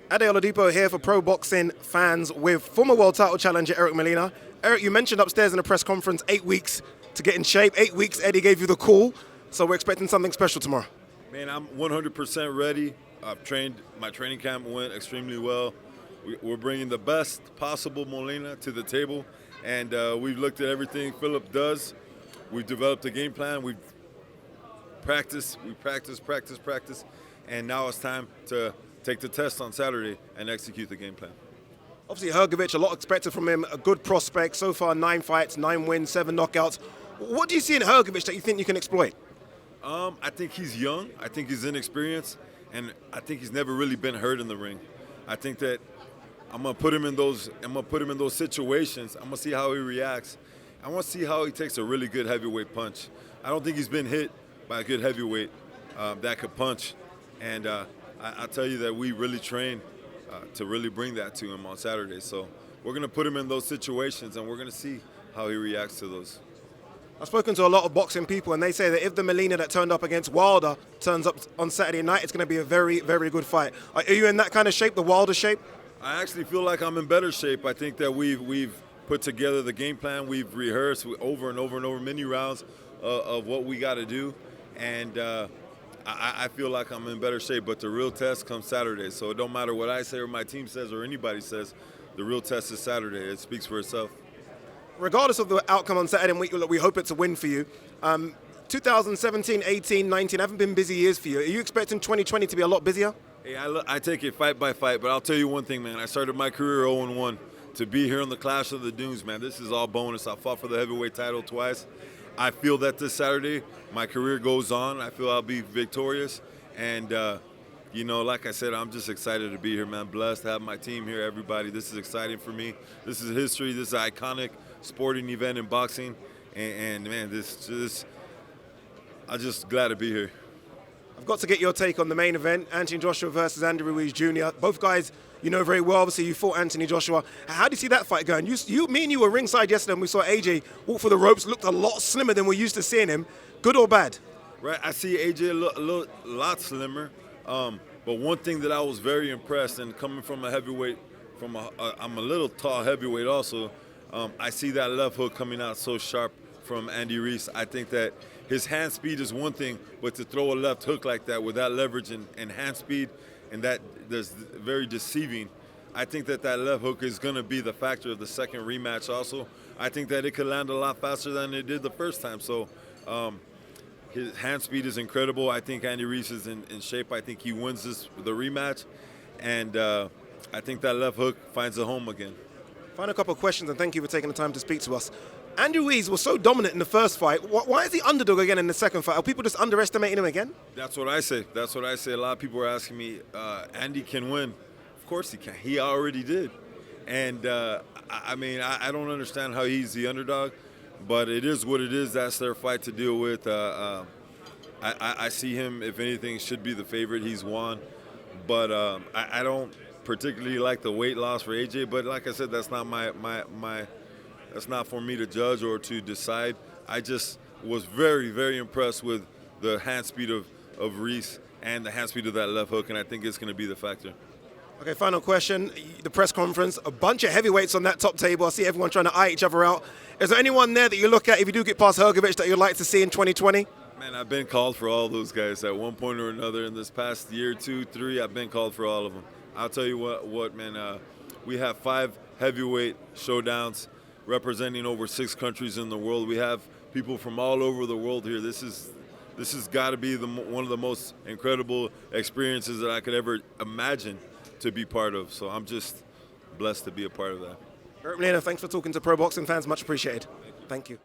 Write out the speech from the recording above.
Ade Oladipo here for Pro Boxing fans with former world title challenger Eric Molina. Eric, you mentioned upstairs in the press conference 8 weeks to get in shape. 8 weeks, Eddie gave you the call, so we're expecting something special tomorrow. Man, I'm 100% ready. I've trained, my training camp went extremely well. We're bringing the best possible Molina to the table, and we've looked at everything Filip does. We've developed a game plan. We've practiced, and now it's time to take the test on Saturday and execute the game plan. Obviously, Hrgovic, a lot expected from him, a good prospect. So far, 9 fights, 9 wins, 7 knockouts. What do you see in Hrgovic that you think you can exploit? I think he's young. I think he's inexperienced, and I think he's never really been hurt in the ring. I think that I'm gonna put him in those. Situations. I'm gonna see how he reacts. I want to see how he takes a really good heavyweight punch. I don't think he's been hit by a good heavyweight that could punch, and I tell you that we really train to really bring that to him on Saturday. So we're gonna put him in those situations, and we're gonna see how he reacts to those. I've spoken to a lot of boxing people, and they say that if the Molina that turned up against Wilder turns up on Saturday night, it's going to be a very, very good fight. Are you in that kind of shape, the Wilder shape? I actually feel like I'm in better shape. I think that we've put together the game plan. We've rehearsed over and over many rounds of what we got to do, and I feel like I'm in better shape. But the real test comes Saturday, so it don't matter what I say or my team says or anybody says. The real test is Saturday. It speaks for itself. Regardless of the outcome on Saturday, we hope it's a win for you. 2017, 18, 19 haven't been busy years for you. Are you expecting 2020 to be a lot busier? Hey, I take it fight by fight, but I'll tell you one thing, man. I started my career 0-1. To be here on the Clash of the Dunes, man, this is all bonus. I fought for the heavyweight title twice. I feel that this Saturday, my career goes on. I feel I'll be victorious. And, like I said, I'm just excited to be here, man. Blessed to have my team here, everybody. This is exciting for me. This is history. This is an iconic sporting event in boxing. And man, I'm just glad to be here. I've got to get your take on the main event, Anthony Joshua versus Andy Ruiz Jr. Both guys you know very well. Obviously, you fought Anthony Joshua. How do you see that fight going? Me and you were ringside yesterday, and we saw AJ walk for the ropes. Looked a lot slimmer than we're used to seeing him. Good or bad? Right, I see AJ a lot slimmer. But one thing that I was very impressed, and coming from a heavyweight, I'm a little tall heavyweight also. I see that left hook coming out so sharp from Andy Ruiz. I think that his hand speed is one thing, but to throw a left hook like that with that leverage and hand speed, and that's very deceiving. I think that left hook is going to be the factor of the second rematch also. I think that it could land a lot faster than it did the first time. So his hand speed is incredible. I think Andy Ruiz is in shape. I think he wins the rematch, and I think that left hook finds a home again. Final couple of questions, and thank you for taking the time to speak to us. Andy Ruiz was so dominant in the first fight. Why is he underdog again in the second fight? Are people just underestimating him again? That's what I say. A lot of people are asking me, Andy can win. Of course he can. He already did. And, I don't understand how he's the underdog, but it is what it is. That's their fight to deal with. I see him, if anything, should be the favorite. He's won. But I don't particularly like the weight loss for AJ, but like I said, that's not that's not for me to judge or to decide. I just was very, very impressed with the hand speed of Ruiz and the hand speed of that left hook, and I think it's going to be the factor. Okay, final question. The press conference, a bunch of heavyweights on that top table. I see everyone trying to eye each other out. Is there anyone there that you look at, if you do get past Hrgovic, that you'd like to see in 2020? Man, I've been called for all those guys at one point or another in this past year, 2, 3. I've been called for all of them. I'll tell you what, man. We have 5 heavyweight showdowns representing over 6 countries in the world. We have people from all over the world here. This has got to be one of the most incredible experiences that I could ever imagine to be part of. So I'm just blessed to be a part of that. Eric Molina, thanks for talking to Pro Boxing fans. Much appreciated. Thank you.